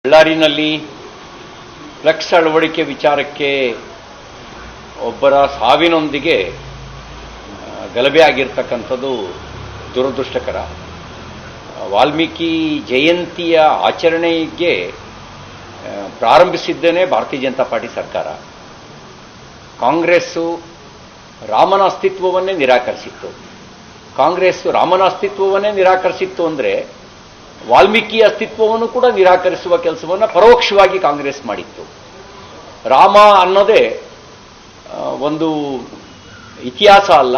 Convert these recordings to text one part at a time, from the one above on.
ಬಳ್ಳಾರಿನಲ್ಲಿ flex ಅಳವಡಿಕೆ ವಿಚಾರಕ್ಕೆ ಒಬ್ಬರ ಸಾವಿನೊಂದಿಗೆ ಗಲಭೆ ಆಗಿರ್ತಕ್ಕಂಥದ್ದು ದುರದೃಷ್ಟಕರ. ವಾಲ್ಮೀಕಿ ಜಯಂತಿಯ ಆಚರಣೆಗೆ ಪ್ರಾರಂಭಿಸಿದ್ದೇನೆ ಭಾರತೀಯ ಜನತಾ ಪಾರ್ಟಿ ಸರ್ಕಾರ. ಕಾಂಗ್ರೆಸ್ಸು ರಾಮನ ಅಸ್ತಿತ್ವವನ್ನೇ ನಿರಾಕರಿಸಿತ್ತು. ರಾಮನ ಅಸ್ತಿತ್ವವನ್ನೇ ನಿರಾಕರಿಸಿತ್ತು ಅಂದರೆ ವಾಲ್ಮೀಕಿ ಅಸ್ತಿತ್ವವನ್ನು ಕೂಡ ನಿರಾಕರಿಸುವ ಕೆಲಸವನ್ನು ಪರೋಕ್ಷವಾಗಿ ಕಾಂಗ್ರೆಸ್ ಮಾಡಿತ್ತು. ರಾಮ ಅನ್ನೋದೇ ಒಂದು ಇತಿಹಾಸ ಅಲ್ಲ,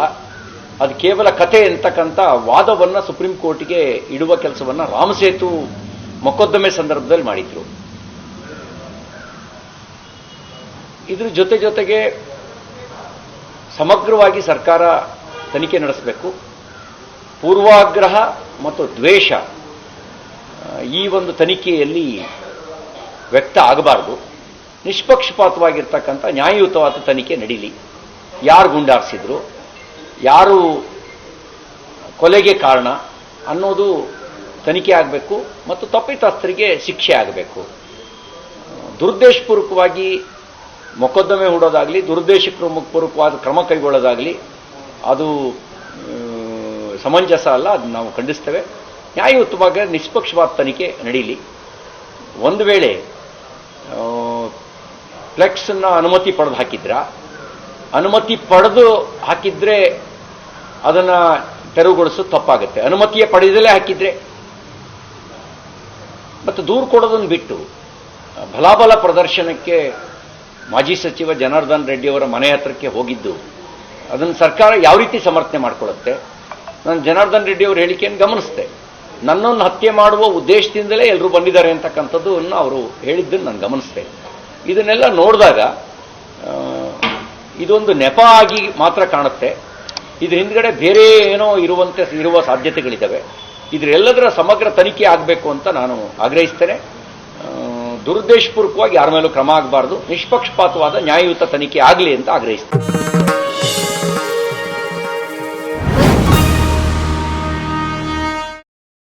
ಅದು ಕೇವಲ ಕಥೆ ಅಂತಕ್ಕಂಥ ವಾದವನ್ನು ಸುಪ್ರೀಂ ಕೋರ್ಟ್ಗೆ ಇಡುವ ಕೆಲಸವನ್ನು ರಾಮಸೇತು ಮೊಕದ್ದಮೆ ಸಂದರ್ಭದಲ್ಲಿ ಮಾಡಿದ್ರು. ಇದ್ರ ಜೊತೆಗೆ ಸಮಗ್ರವಾಗಿ ಸರ್ಕಾರ ತನಿಖೆ ನಡೆಸಬೇಕು. ಪೂರ್ವಾಗ್ರಹ ಮತ್ತು ದ್ವೇಷ ಈ ಒಂದು ತನಿಖೆಯಲ್ಲಿ ವ್ಯಕ್ತ ಆಗಬಾರದು. ನಿಷ್ಪಕ್ಷಪಾತವಾಗಿರ್ತಕ್ಕಂಥ ನ್ಯಾಯಯುತವಾದ ತನಿಖೆ ನಡೀಲಿ. ಯಾರು ಗುಂಡಾರಿಸಿದ್ರು, ಯಾರು ಕೊಲೆಗೆ ಕಾರಣ ಅನ್ನೋದು ತನಿಖೆ ಆಗಬೇಕು ಮತ್ತು ತಪ್ಪಿತಸ್ಥರಿಗೆ ಶಿಕ್ಷೆ ಆಗಬೇಕು. ದುರುದ್ದೇಶಪೂರ್ವಕವಾಗಿ ಮೊಕದ್ದಮೆ ಹೂಡೋದಾಗಲಿ, ದುರುದ್ದೇಶಪೂರ್ವಕವಾದ ಕ್ರಮ ಕೈಗೊಳ್ಳೋದಾಗಲಿ ಅದು ಸಮಂಜಸ ಅಲ್ಲ. ಅದನ್ನು ನಾವು ಖಂಡಿಸ್ತೇವೆ. ನ್ಯಾಯಯುತವಾಗಿ ನಿಷ್ಪಕ್ಷಪಾತ ತನಿಖೆ ನಡೀಲಿ. ಒಂದು ವೇಳೆ ಫ್ಲೆಕ್ಸನ್ನು ಅನುಮತಿ ಪಡೆದು ಹಾಕಿದ್ರ, ಅನುಮತಿ ಪಡೆದು ಹಾಕಿದ್ರೆ ಅದನ್ನು ತೆರವುಗೊಳಿಸೋದು ತಪ್ಪಾಗುತ್ತೆ. ಅನುಮತಿಯೇ ಪಡೆದಲೇ ಹಾಕಿದ್ರೆ ಮತ್ತು ದೂರು ಕೊಡೋದನ್ನು ಬಿಟ್ಟು ಬಲಾಬಲ ಪ್ರದರ್ಶನಕ್ಕೆ ಮಾಜಿ ಸಚಿವ ಜನಾರ್ದನ್ ರೆಡ್ಡಿ ಅವರ ಮನೆ ಹತ್ರಕ್ಕೆ ಹೋಗಿದ್ದು, ಅದನ್ನು ಸರ್ಕಾರ ಯಾವ ರೀತಿ ಸಮರ್ಥನೆ ಮಾಡಿಕೊಳ್ಳುತ್ತೆ? ನಾನು ಜನಾರ್ದನ್ ರೆಡ್ಡಿ ಅವರ ಹೇಳಿಕೆಯನ್ನು ಗಮನಿಸಿದೆ. ನನ್ನನ್ನು ಹತ್ಯೆ ಮಾಡುವ ಉದ್ದೇಶದಿಂದಲೇ ಎಲ್ಲರೂ ಬಂದಿದ್ದಾರೆ ಅಂತಕ್ಕಂಥದ್ದನ್ನು ಅವರು ಹೇಳಿದ್ದನ್ನು ನಾನು ಗಮನಿಸಿದೆ. ಇದನ್ನೆಲ್ಲ ನೋಡಿದಾಗ ಇದೊಂದು ನೆಪ ಆಗಿ ಮಾತ್ರ ಕಾಣುತ್ತೆ. ಇದ್ರ ಹಿಂದ್ಗಡೆ ಬೇರೆ ಏನೋ ಇರುವ ಸಾಧ್ಯತೆಗಳಿದ್ದಾವೆ. ಇದರೆಲ್ಲದರ ಸಮಗ್ರ ತನಿಖೆ ಆಗಬೇಕು ಅಂತ ನಾನು ಆಗ್ರಹಿಸ್ತೇನೆ. ದುರುದ್ದೇಶಪೂರ್ವಕವಾಗಿ ಯಾರ ಮೇಲೂ ಕ್ರಮ ಆಗಬಾರ್ದು. ನಿಷ್ಪಕ್ಷಪಾತವಾದ ನ್ಯಾಯಯುತ ತನಿಖೆ ಆಗಲಿ ಅಂತ ಆಗ್ರಹಿಸ್ತೇನೆ.